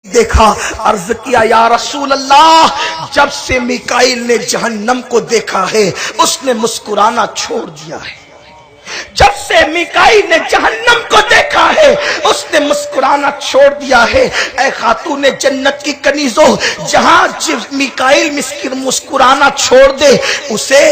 دیکھا، عرض کیا یا رسول اللہ، جب سے میکائیل نے جہنم کو دیکھا ہے اس نے مسکرانا چھوڑ دیا ہے۔ جب سے میکائیل نے جہنم کو دیکھا ہے اس نے مسکرانا چھوڑ دیا ہے۔ اے خاتون جنت کی کنیزوں، جہاں میکائیل مسکرانا چھوڑ دے اسے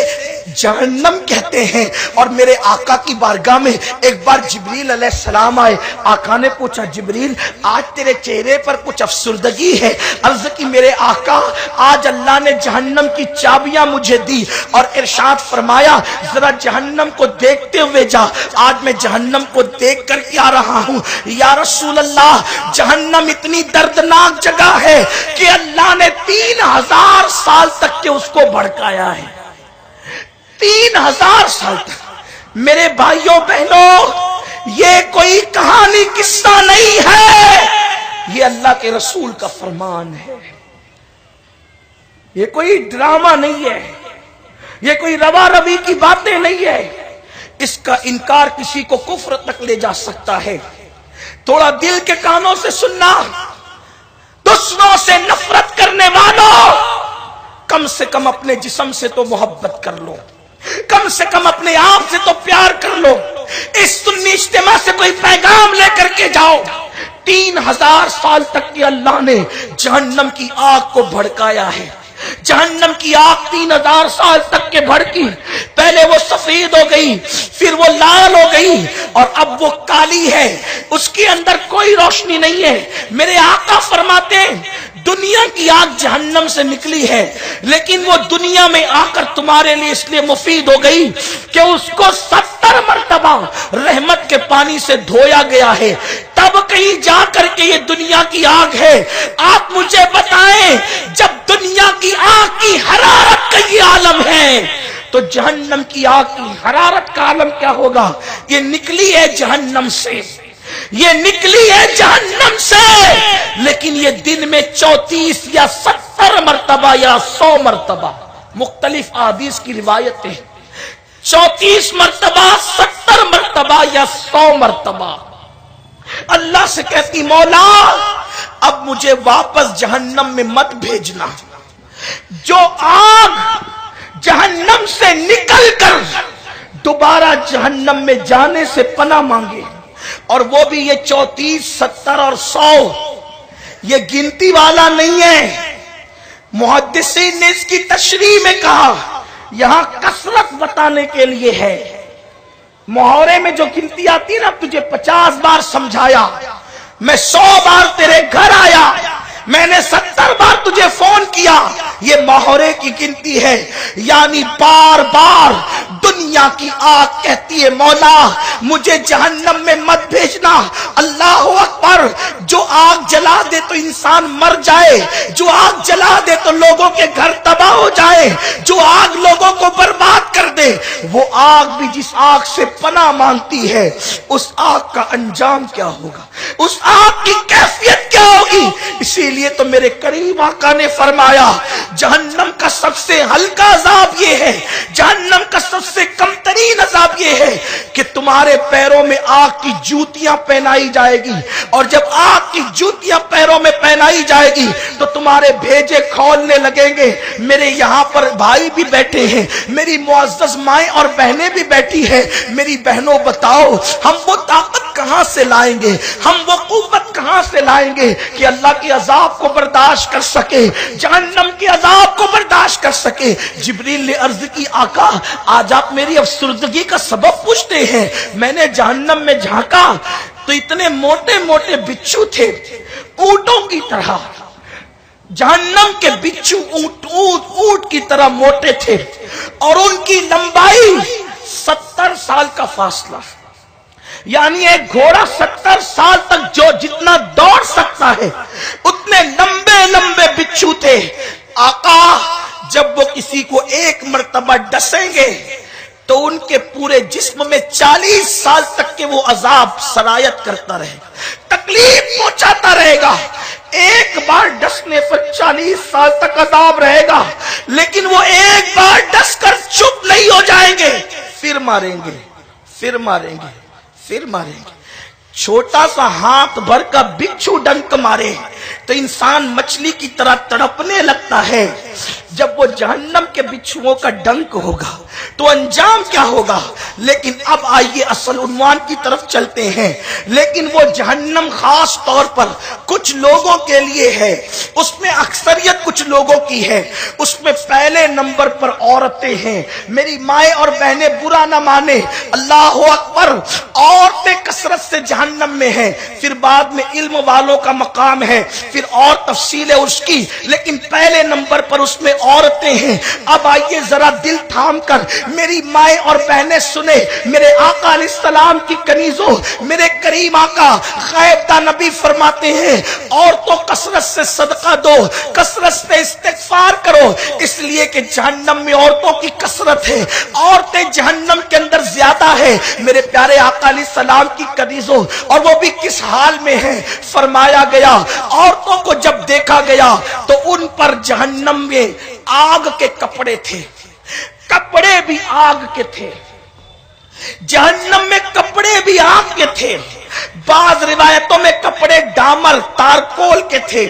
جہنم کہتے ہیں۔ اور میرے آقا کی بارگاہ میں ایک بار جبریل علیہ السلام آئے۔ آقا نے پوچھا جبریل آج تیرے چہرے پر کچھ افسردگی ہے؟ عرض کی میرے آقا آج اللہ نے جہنم کی چابیاں مجھے دی اور ارشاد فرمایا ذرا جہنم کو دیکھتے ہوئے جا۔ آج میں جہنم کو دیکھ کر کے آ رہا ہوں۔ یا رسول اللہ، جہنم اتنی دردناک جگہ ہے کہ اللہ نے 3000 سال تک کے اس کو بھڑکایا ہے۔ 3000 سال تک۔ میرے بھائیوں بہنوں، یہ کوئی کہانی قصہ نہیں ہے، یہ اللہ کے رسول کا فرمان ہے۔ یہ کوئی ڈرامہ نہیں ہے، یہ کوئی روا روی کی باتیں نہیں ہے۔ اس کا انکار کسی کو کفر تک لے جا سکتا ہے۔ تھوڑا دل کے کانوں سے سننا، دشمنوں سے نفرت کرنے والوں، کم سے کم اپنے جسم سے تو محبت کر لو، کم سے کم اپنے آپ سے تو پیار کر لو۔ اس سنی اجتماع سے کوئی پیغام لے کر کے جاؤ۔ 3000 سال تک کہ اللہ نے جہنم کی آگ کو بھڑکایا ہے۔ جہنم کی آگ 3000 سال تک کے بھڑکی، پہلے وہ سفید ہو گئی، پھر وہ لال ہو گئی اور اب وہ کالی ہے، اس کے اندر کوئی روشنی نہیں ہے۔ میرے آقا فرماتے ہیں دنیا کی آگ جہنم سے نکلی ہے لیکن وہ دنیا میں آ کر تمہارے لیے اس لیے مفید ہو گئی کہ اس کو 70 مرتبہ رحمت کے پانی سے دھویا گیا ہے، تب کہیں جا کر کے یہ دنیا کی آگ ہے۔ آپ مجھے بتائیں جب دنیا کی آگ کی حرارت کا یہ عالم ہے تو جہنم کی آگ کی حرارت کا عالم کیا ہوگا؟ یہ نکلی ہے جہنم سے، یہ نکلی ہے جہنم سے، لیکن یہ دن میں 34 یا 70 مرتبہ یا 100 مرتبہ، مختلف احادیث کی روایتیں، 34 مرتبہ، 70 مرتبہ یا 100 مرتبہ اللہ سے کہتی مولا اب مجھے واپس جہنم میں مت بھیجنا۔ جو آگ جہنم سے نکل کر دوبارہ جہنم میں جانے سے پناہ مانگے، اور وہ بھی یہ 34، 70 اور 100، یہ گنتی والا نہیں ہے۔ محدثین نے اس کی تشریح میں کہا یہاں کثرت بتانے کے لیے ہے۔ محاورے میں جو گنتی آتی ہے نا، تجھے 50 بار سمجھایا، میں 100 بار تیرے گھر آیا، میں نے 70 بار تجھے فون کیا، یہ محاورے کی گنتی ہے۔ یعنی بار بار دنیا کی آگ کہتی ہے مولا مجھے جہنم میں مت بھیجنا۔ اللہ اکبر، جو آگ جلا دے تو انسان مر جائے، جو آگ جلا دے تو لوگوں کے گھر تباہ ہو جائے، جو آگ لوگوں کو برباد کر دے، وہ آگ بھی جس آگ سے پناہ مانگتی ہے اس آگ کا انجام کیا ہوگا، اس آگ کی کیفیت کیا ہوگی۔ اسی لیے تو میرے قریب آقا نے فرمایا جہنم کا سب سے ہلکا عذاب یہ ہے، جہنم کا سب سے کم ترین عذاب یہ ہے کہ تمہارے پیروں میں آگ کی جوتیاں پہنائی جائے گی، اور جب آگ کی جوتیاں پیروں میں پہنائی جائے گی تو تمہارے بھیجے کھولنے لگیں گے۔ میرے یہاں پر بھائی بھی بیٹھے ہیں، میری معزز مائیں اور بہنیں بھی بیٹھی ہیں۔ میری بہنوں بتاؤ ہم وہ طاقت کہاں سے لائیں گے، ہم وہ قوت کہاں سے لائیں گے کہ اللہ کے عذاب کو برداشت کر سکے، جہنم کے عذاب کو برداشت کر سکے۔ جبریل نے عرض کی آقا آج آپ میری افسردگی کا سبب پوچھتے ہیں۔ میں نے جہنم میں جھانکا تو اتنے موٹے موٹے بچھو تھے، اونٹوں کی طرح۔ جہنم کے بچھو اونٹ کی طرح موٹے تھے، اور ان کی لمبائی 70 سال کا فاصلہ، یعنی ایک گھوڑا 70 سال تک جو جتنا دوڑ سکتا ہے اتنے لمبے لمبے بچھو تھے۔ آقا جب وہ کسی کو ایک مرتبہ ڈسیں گے تو ان کے پورے جسم میں 40 سال تک کے وہ عذاب سرایت کرتا رہے گا، تکلیف پہنچاتا رہے گا۔ ایک بار ڈسنے پر 40 سال تک عذاب رہے گا، لیکن وہ ایک بار ڈس کر چپ نہیں ہو جائیں گے، پھر ماریں گے، پھر ماریں گے، پھر ماریں گے۔ چھوٹا سا ہاتھ بھر کا بچھو ڈنک مارے، تو انسان مچھلی کی طرح تڑپنے لگتا ہے. جب وہ جہنم کے بچھوؤں کا ڈنک ہوگا تو انجام کیا ہوگا؟ لیکن اب آئیے اصل عنوان کی طرف چلتے ہیں. لیکن وہ جہنم خاص طور پر کچھ لوگوں کے لیے ہے، اس میں اکثریت کچھ لوگوں کی ہے. اس میں پہلے نمبر پر عورتیں ہیں. میری مائیں اور بہنیں برا نہ مانے، اللہ اکبر، عورتیں کثرت سے جہنم میں ہیں. پھر بعد میں علم والوں کا مقام ہے، پھر اور تفصیل ہے اس کی، لیکن پہلے نمبر پر اس میں عورتیں ہیں. اب آئیے ذرا دل تھام کر میری مائیں اور بہنیں سنیں، میرے آقا علیہ السلام کی کنیزوں، میرے کریم آقا غیب دا نبی فرماتے ہیں عورتوں کثرت سے صدقہ دو، کثرت سے استغفار کرو، اس لیے کہ جہنم میں عورتوں کی کثرت ہے، عورتیں جہنم کے اندر زیادہ ہے. میرے پیارے آقا علیہ السلام کی کنیزوں، اور وہ بھی کس حال میں ہیں؟ فرمایا گیا عورتوں کو جب دیکھا گیا تو ان پر جہنم میں آگ کے کپڑے تھے، کپڑے بھی آگ کے تھے، جہنم میں کپڑے بھی آگ کے تھے. بعض روایتوں میں کپڑے ڈامر تارکول کے تھے،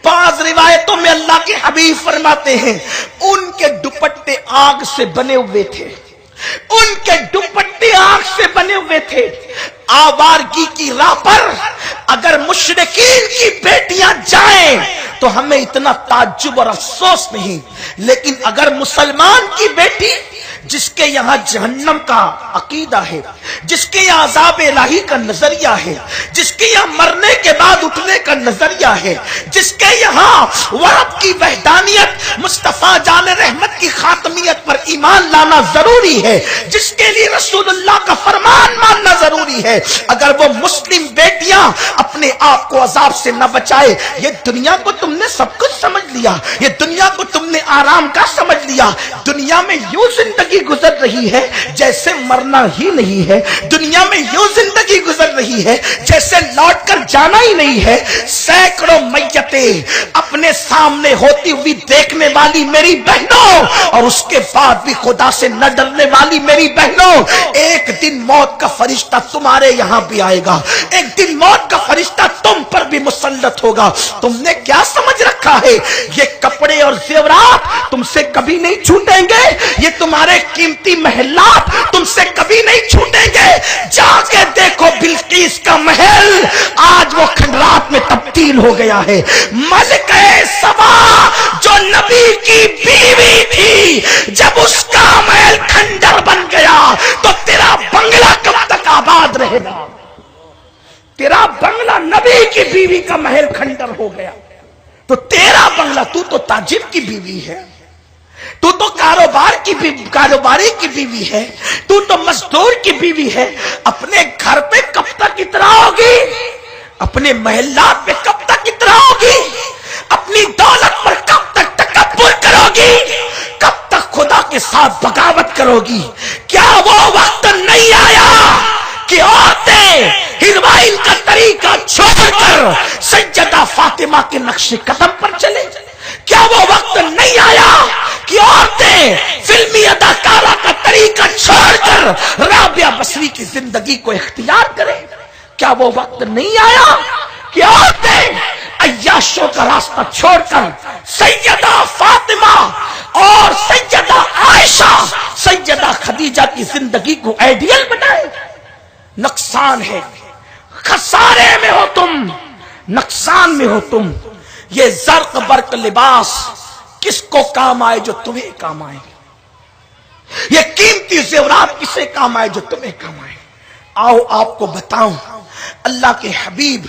بعض روایتوں میں اللہ کے حبیب فرماتے ہیں ان کے دوپٹے آگ سے بنے ہوئے تھے، ان کے دوپٹے آگ سے بنے ہوئے تھے. آوارگی کی راہ پر اگر مشرکین کی بیٹیاں جائیں تو ہمیں اتنا تعجب اور افسوس نہیں، لیکن اگر مسلمان کی بیٹی جس کے یہاں جہنم کا عقیدہ ہے، جس کے یہاں عذاب الہی کا نظریہ ہے، جس کے یہاں مرنے کے بعد اٹھنے کا نظریہ ہے، جس کے یہاں رب کی وحدانیت، مصطفیٰ جان رحمت کی خاتمیت پر ایمان لانا ضروری ہے، جس کے لیے رسول اللہ کا فرمان ماننا ضروری ہے، اگر وہ مسلم بیٹیاں اپنے آپ کو عذاب سے نہ بچائے، یہ دنیا کو تم نے سب کچھ سمجھ لیا، یہ دنیا کو تم نے آرام کا سمجھ لیا، دنیا میں یوں زندگی گزر رہی ہے جیسے مرنا ہی نہیں ہے، دنیا میں یوں زندگی گزر رہی ہے جیسے لوٹ کر جانا ہی نہیں ہے. سینکڑوں میتیں اپنے سامنے ہوتی ہوئی دیکھنے والی میری بہنوں، اور اس کے بعد بھی خدا سے نہ ڈرنے والی میری بہنوں، ایک دن موت کا فرشتہ تمہارے یہاں بھی آئے گا، ایک دن موت کا فرشتہ تم پر بھی مسلط ہوگا. تم نے کیا سمجھ رکھا ہے یہ کپڑے اور زیورات تم سے کبھی نہیں چھوٹیں گے، یہ تمہارے قیمتی محلات تم سے کبھی نہیں چھوٹیں گے. جا کے دیکھو بلقیس کا محل آج وہ کھنڈرات میں تبدیل ہو گیا ہے. ملکہ سبا جو نبی کی بیوی تھی، جب اس کا محل کھنڈر بن گیا تو تیرا بنگلہ کب تک آباد رہے گا؟ تیرا بنگلہ نبی کی بیوی کا محل کھنڈر ہو گیا تو تیرا بنگلہ، تو تاجر کی بیوی ہے، تو کاروباری کی بیوی ہے، تو مزدور کی بیوی ہے. اپنے گھر پہ کب تک اترا ہوگی؟ اپنے محلات پہ کب تک اترا ہوگی؟ اپنی دولت پر کب تک تکبر کرو گی؟ کب تک خدا کے ساتھ بغاوت کرو گی؟ کیا وہ وقت نہیں آیا کہ عورتیں ہیروائن کا طریقہ چھوڑ کر سیدہ فاطمہ کے نقش قدم پر چلے؟ کیا وہ وقت نہیں آیا کہ عورتیں فلمی اداکارہ کا طریقہ چھوڑ کر رابعہ بصری کی زندگی کو اختیار کریں؟ کیا وہ وقت نہیں آیا کہ عورتیں عیاشوں کا راستہ چھوڑ کر سیدہ فاطمہ اور سیدہ عائشہ، سیدہ خدیجہ کی زندگی کو آئیڈیل بنائیں؟ نقصان ہے، خسارے میں ہو تم، نقصان میں ہو تم. یہ زرق برق لباس کس کو کام آئے جو تمہیں کام آئے؟ یہ قیمتی زیورات کسے کام آئے جو تمہیں کام آئے؟ آؤ آپ کو بتاؤں، اللہ کے حبیب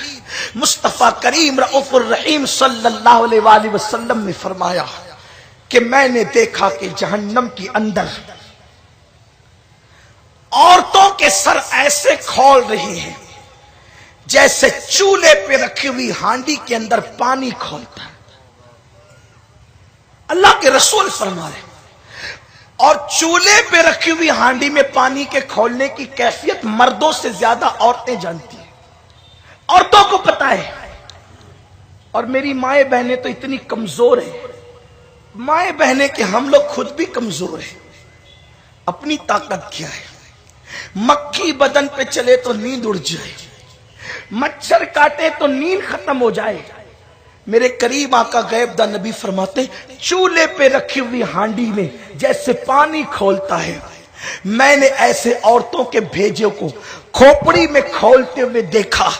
مصطفیٰ کریم رؤوف الرحیم صلی اللہ علیہ وآلہ وسلم نے فرمایا کہ میں نے دیکھا کہ جہنم کے اندر عورتوں کے سر ایسے کھول رہے ہیں جیسے چولہے پہ رکھی ہوئی ہانڈی کے اندر پانی کھولتا ہے. اللہ کے رسول فرما رہے ہیں. اور چولہے پہ رکھی ہوئی ہانڈی میں پانی کے کھولنے کی کیفیت مردوں سے زیادہ عورتیں جانتی ہیں، عورتوں کو پتا ہے. اور میری مائیں بہنیں تو اتنی کمزور ہیں، مائیں بہنیں کہ ہم لوگ خود بھی کمزور ہیں. اپنی طاقت کیا ہے؟ مکھی بدن پہ چلے تو نیند اڑ جائے، مچھر کاٹے تو نیند ختم ہو جائے، میرے کریم آقا غیب دا نبی فرماتے چولہے پہ رکھی ہوئی ہانڈی میں جیسے پانی کھولتا ہے، میں نے ایسے عورتوں کے بھیجے کو کھوپڑی میں کھولتے ہوئے دیکھا۔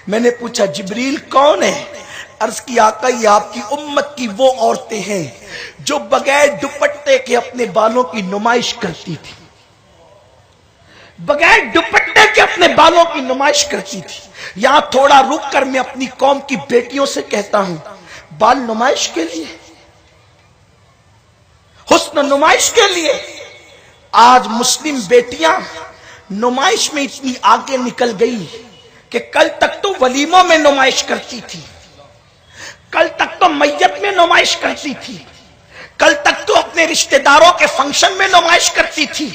میں نے پوچھا جبریل کون ہے؟ عرض کی آقا یہ آپ کی امت کی وہ عورتیں ہیں جو بغیر دوپٹے کے اپنے بالوں کی نمائش کرتی تھی، بغیر دوپٹے کے اپنے بالوں کی نمائش کرتی تھی۔ یہاں تھوڑا رک کر میں اپنی قوم کی بیٹیوں سے کہتا ہوں، بال نمائش کے لیے، حسن نمائش کے لیے۔ آج مسلم بیٹیاں نمائش میں اتنی آگے نکل گئی کہ کل تک تو ولیموں میں نمائش کرتی تھی، کل تک تو میت میں نمائش کرتی تھی، کل تک تو اپنے رشتہ داروں کے فنکشن میں نمائش کرتی تھی۔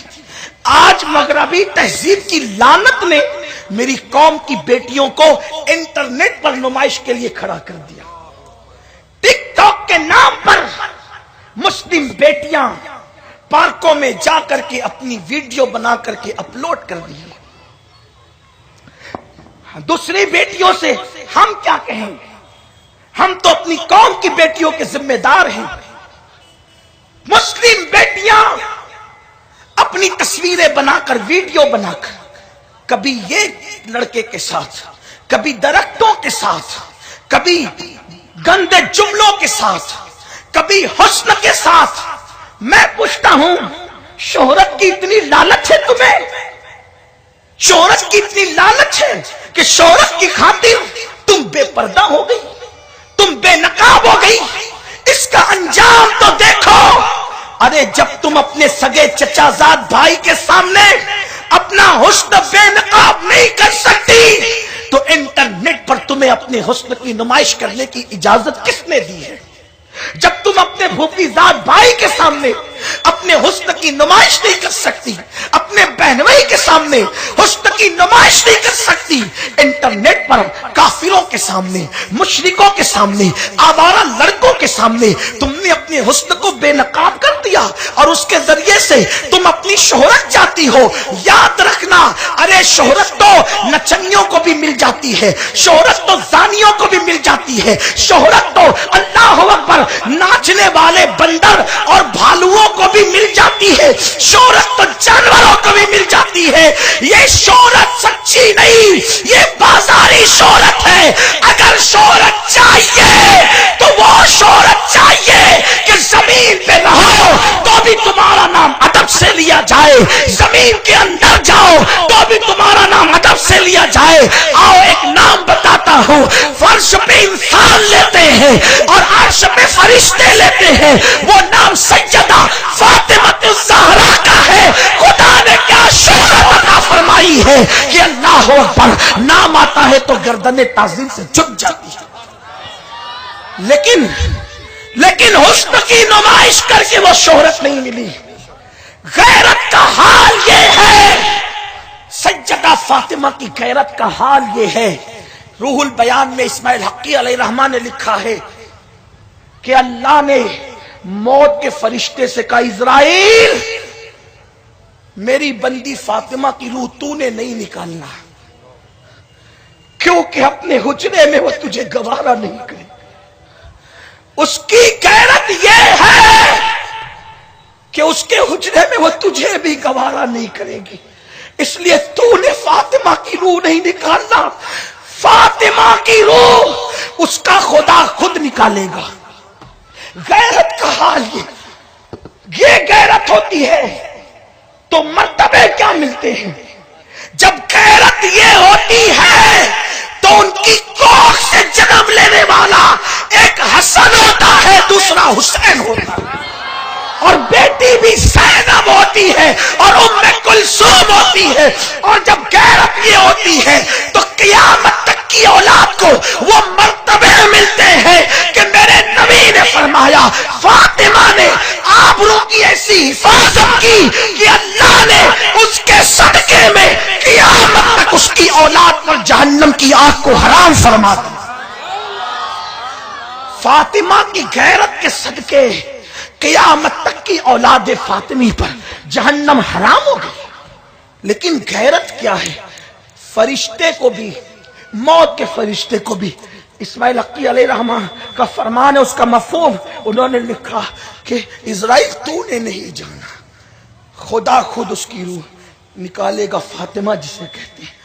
آج مغربی تہذیب کی لعنت نے میری قوم کی بیٹیوں کو انٹرنیٹ پر نمائش کے لیے کھڑا کر دیا۔ ٹک ٹاک کے نام پر مسلم بیٹیاں پارکوں میں جا کر کے اپنی ویڈیو بنا کر کے اپلوڈ کر دی۔ دوسری بیٹیوں سے ہم کیا کہیں؟ ہم تو اپنی قوم کی بیٹیوں کے ذمہ دار ہیں۔ مسلم بیٹیاں اپنی تصویریں بنا کر، ویڈیو بنا کر، کبھی یہ لڑکے کے ساتھ، کبھی درختوں کے ساتھ، کبھی گندے جملوں کے ساتھ، کبھی حسن کے ساتھ۔ میں پوچھتا ہوں شہرت کی اتنی لالچ ہے تمہیں؟ شہرت کی اتنی لالچ ہے کہ شہرت کی خاطر تم بے پردہ ہو گئی، تم بے نقاب ہو گئی۔ اس کا انجام تو دیکھو۔ ارے جب تم اپنے سگے چچا زاد بھائی کے سامنے اپنا حسن بے نقاب نہیں کر سکتی تو انٹرنیٹ پر تمہیں اپنے حسن کی نمائش کرنے کی اجازت کس نے دی ہے؟ جب تم اپنے بھوپی زاد بھائی کے سامنے اپنے حسن کی نمائش نہیں کر سکتی، اپنے بہنوئی کے سامنے حسن کی نمائش نہیں کر سکتی، انٹرنیٹ پر کافروں کے سامنے، مشرکوں کے سامنے، آوارہ لڑکوں کے سامنے تم نے اپنے حسن کو بے نقاب کر دیا اور اس کے ذریعے سے تم اپنی شہرت چاہتی ہو۔ یاد رکھنا، ارے شہرت تو نچنیوں کو بھی مل جاتی ہے، شہرت تو زانیوں کو بھی مل جاتی ہے، شہرت تو اللہ اکبر ناچنے والے بندر اور بھالوؤں کو بھی مل جاتی ہے، شہرت تو جانوروں کو بھی مل جاتی ہے۔ یہ شہرت سچی نہیں، یہ بازاری شہرت ہے۔ اگر شہرت چاہیے تو وہ شہرت چاہیے کہ زمین پہ رہو تو بھی تمہارا نام ادب سے لیا جائے، زمین کے اندر جاؤ تو بھی تمہارا نام ادب سے لیا جائے۔ آؤ ایک نام بتاتا ہوں، فرش پہ انسان لیتے ہیں اور عرش پہ فرشتے لیتے ہیں، وہ نام سیدہ فاطمہ الزہرا کا ہے۔ خدا نے کیا شہرت عطا فرمائی ہے کہ اللہ اکبر نام آتا ہے تو گردن تعظیم سے جھک جاتی ہے۔ لیکن حسن کی نمائش کر کے وہ شہرت نہیں ملی۔ غیرت کا حال یہ ہے، سیدہ فاطمہ کی غیرت کا حال یہ ہے۔ روح البیان میں اسماعیل حقی علیہ الرحمن نے لکھا ہے کہ اللہ نے موت کے فرشتے سے کہا عزرائیل میری بندی فاطمہ کی روح تو نے نہیں نکالنا، کیونکہ اپنے حجرے میں وہ تجھے گوارا نہیں کرے۔ اس کی غیرت یہ ہے کہ اس کے حجرے میں وہ تجھے بھی گوارا نہیں کرے گی، اس لیے تو نے فاطمہ کی روح نہیں نکالنا، فاطمہ کی روح اس کا خدا خود نکالے گا۔ غیرت کا حال یہ غیرت ہوتی ہے تو مرتبے کیا ملتے ہیں؟ جب غیرت یہ ہوتی ہے تو ان کی کوکھ سے جنم لینے والا ایک حسن ہوتا ہے، دوسرا حسین ہوتا ہے، اور بیٹی بھی زینب ہوتی ہے اور ام کلثوم ہوتی ہے۔ اور جب غیرت یہ ہوتی ہے تو قیامت تک کی اولاد کو وہ مرتبے ملتے ہیں کہ میرے نبی نے فرمایا فاطمہ نے آبرو کی ایسی حفاظت کی کہ اللہ نے اس کے صدقے میں قیامت تک اس کی اولاد پر جہنم کی آگ کو حرام فرما دیا۔ فاطمہ کی غیرت کے صدقے قیامت تک کی اولاد فاطمی پر جہنم حرام ہو گئی۔ لیکن غیرت کیا ہے؟ فرشتے کو بھی، موت کے فرشتے کو بھی اسماعیل حقی علیہ رحمہ کا فرمان ہے، اس کا مفہوم انہوں نے لکھا کہ اسرائیل تو نے نہیں جانا، خدا خود اس کی روح نکالے گا، فاطمہ جسے کہتے ہیں